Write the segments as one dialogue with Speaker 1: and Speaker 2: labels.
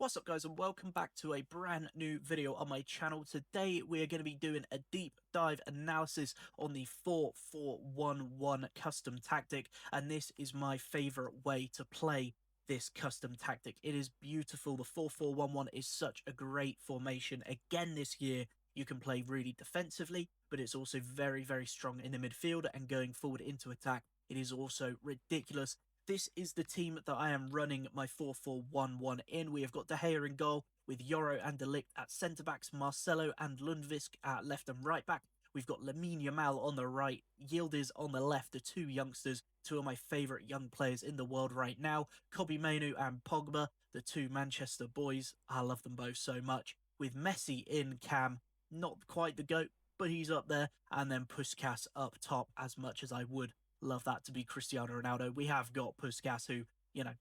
Speaker 1: What's up guys, and welcome back to a brand new video on my channel. Today we are going to be doing a deep dive analysis on the 4-4-1-1 custom tactic, and this is my favorite way to play this custom tactic. It is beautiful. The 4-4-1-1 is such a great formation. Again this year you can play really defensively, but it's also very strong in the midfield and going forward into attack. It is also ridiculous. This is the team that I am running my 4-4-1-1 in. We have got De Gea in goal with Yoro and De Ligt at centre-backs, Marcelo and Lundvik at left and right-back. We've got Lamine Yamal on the right, Yildiz on the left, the two youngsters, two of my favourite young players in the world right now. Kobbie Mainoo and Pogba, the two Manchester boys. I love them both so much. With Messi in cam, not quite the GOAT, but he's up there. And then Puskas up top, as much as I would love that to be Cristiano Ronaldo. We have got Puskas, who,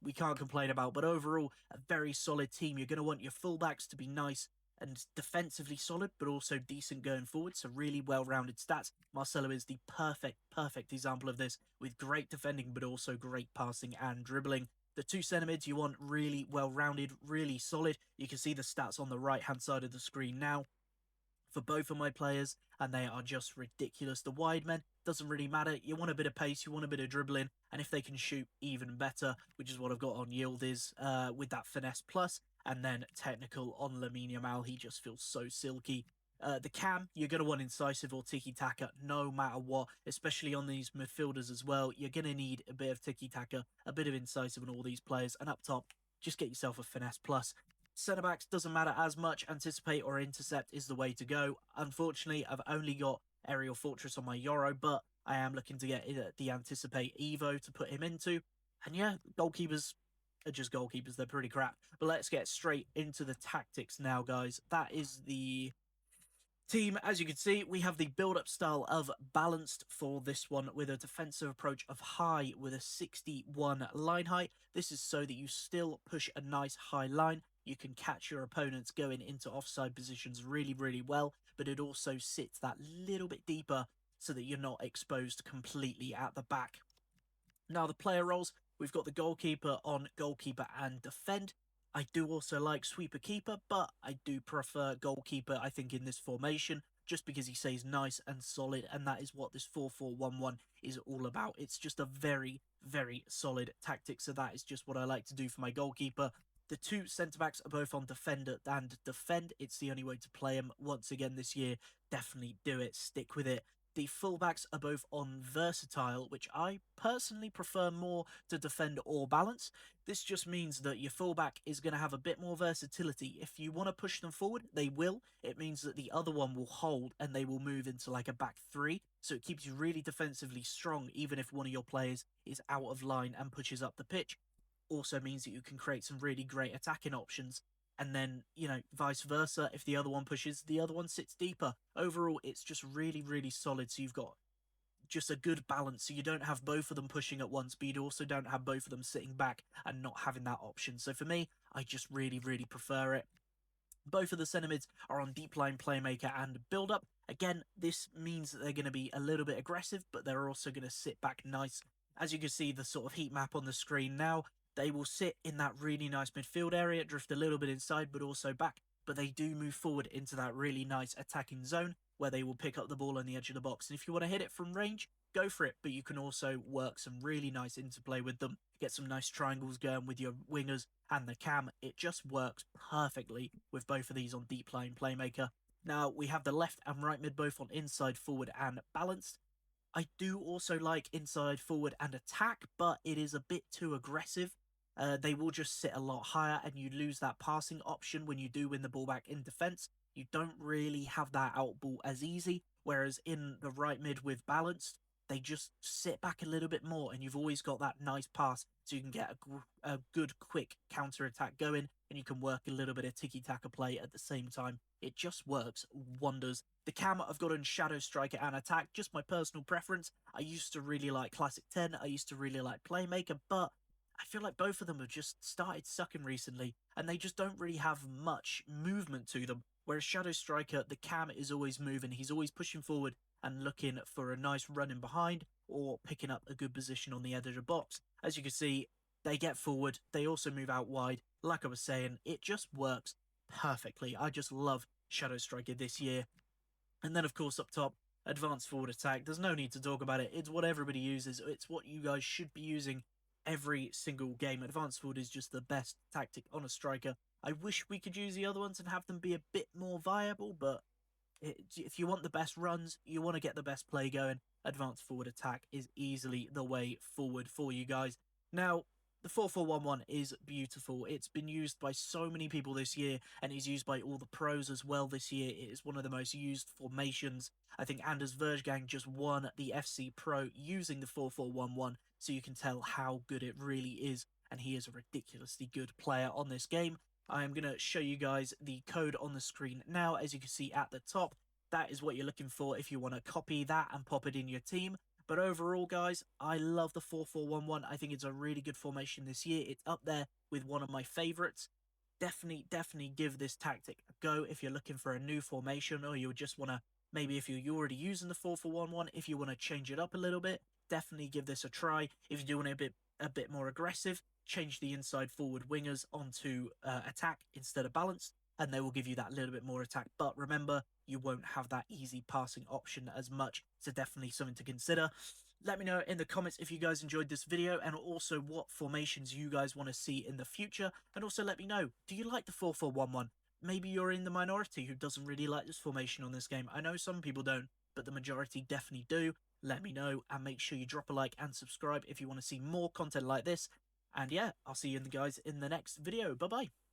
Speaker 1: we can't complain about, but overall, a very solid team. You're going to want your fullbacks to be nice and defensively solid, but also decent going forward, so really well-rounded stats. Marcelo is the perfect example of this, with great defending, but also great passing and dribbling. The two centre mids you want really well-rounded, really solid. You can see the stats on the right-hand side of the screen now for both of my players, and they are just ridiculous. The wide men, doesn't really matter. You want a bit of pace, you want a bit of dribbling, and if they can shoot, even better, which is what I've got on Yildiz with that finesse plus, and then technical on Lamine Yamal. He just feels so silky. The cam, you're going to want incisive or tiki-taka no matter what, especially on these midfielders as well. You're going to need a bit of tiki-taka, a bit of incisive on all these players, and up top, just get yourself a finesse plus. Centre-backs doesn't matter as much. Anticipate or intercept is the way to go. Unfortunately, I've only got Aerial Fortress on my Yoro, but I am looking to get the Anticipate Evo to put him into. And yeah, goalkeepers are just goalkeepers. They're pretty crap. But let's get straight into the tactics now, guys. That is the team. As you can see, we have the build-up style of balanced for this one, with a defensive approach of high with a 61 line height. This is so that you still push a nice high line. You can catch your opponents going into offside positions really well, but it also sits that little bit deeper so that you're not exposed completely at the back. Now, the player roles, we've got the goalkeeper on goalkeeper and defend. I do also like sweeper keeper, but I do prefer goalkeeper, I think, in this formation, just because he stays nice and solid, and that is what this 4-4-1-1 is all about. It's just a very solid tactic, so that is just what I like to do for my goalkeeper. The two centre-backs are both on defender and defend. It's the only way to play them once again this year. Definitely do it. Stick with it. The fullbacks are both on versatile, which I personally prefer more to defend or balance. This just means that your fullback is going to have a bit more versatility. If you want to push them forward, they will. It means that the other one will hold and they will move into like a back three. So it keeps you really defensively strong, even if one of your players is out of line and pushes up the pitch. Also means that you can create some really great attacking options, and then, vice versa. If the other one pushes, the other one sits deeper. Overall, it's just really solid, so you've got just a good balance, so you don't have both of them pushing at once, but you also don't have both of them sitting back and not having that option. So for me, I just really prefer it. Both of the centre mids are on deep line playmaker and build up. Again, this means that they're going to be a little bit aggressive, but they're also going to sit back nice. As you can see, the sort of heat map on the screen now, they will sit in that really nice midfield area, drift a little bit inside, but also back. But they do move forward into that really nice attacking zone, where they will pick up the ball on the edge of the box. And if you want to hit it from range, go for it. But you can also work some really nice interplay with them, get some nice triangles going with your wingers and the cam. It just works perfectly with both of these on deep line playmaker. Now, we have the left and right mid both on inside, forward and balanced. I do also like inside, forward and attack, but it is a bit too aggressive. They will just sit a lot higher, and you lose that passing option when you do win the ball back in defence. You don't really have that out ball as easy, whereas in the right mid with balanced, they just sit back a little bit more, and you've always got that nice pass, so you can get a good quick counter-attack going, and you can work a little bit of tiki-taka play at the same time. It just works wonders. The cam I've got on Shadow Striker and Attack, just my personal preference. I used to really like Classic 10, I used to really like Playmaker, but I feel like both of them have just started sucking recently, and they just don't really have much movement to them. Whereas Shadow Striker, the cam is always moving, he's always pushing forward and looking for a nice run in behind, or picking up a good position on the edge of the box. As you can see, they get forward, they also move out wide. like I was saying, it just works perfectly. I just love Shadow Striker this year. And then, of course, up top, advanced forward attack. There's no need to talk about it. It's what everybody uses. It's what you guys should be using every single game. Advanced forward is just the best tactic on a striker. I wish we could use the other ones and have them be a bit more viable, but if you want the best runs, you want to get the best play going, advanced forward attack is easily the way forward for you guys. Now, the 4-4-1-1 is beautiful. It's been used by so many people this year, and is used by all the pros as well this year. It is one of the most used formations. I think Anders Verjgang just won the FC Pro using the 4-4-1-1, so you can tell how good it really is, and he is a ridiculously good player on this game. I am going to show you guys the code on the screen now. As you can see at the top, that is what you're looking for if you want to copy that and pop it in your team. But overall, guys, I love the 4-4-1-1. I think it's a really good formation this year. It's up there with one of my favorites. Definitely give this tactic a go if you're looking for a new formation, or you just want to, maybe if you're already using the 4-4-1-1, if you want to change it up a little bit, definitely give this a try. If you're doing it a bit more aggressive, change the inside forward wingers onto attack instead of balance, and they will give you that little bit more attack. But remember, you won't have that easy passing option as much, so definitely something to consider. Let me know in the comments if you guys enjoyed this video, and also what formations you guys want to see in the future. And also let me know, do you like the 4-4-1-1? Maybe you're in the minority who doesn't really like this formation on this game. I know some people don't, but the majority definitely do. Let me know, and make sure you drop a like and subscribe if you want to see more content like this. And yeah, I'll see you guys in the next video. Bye-bye.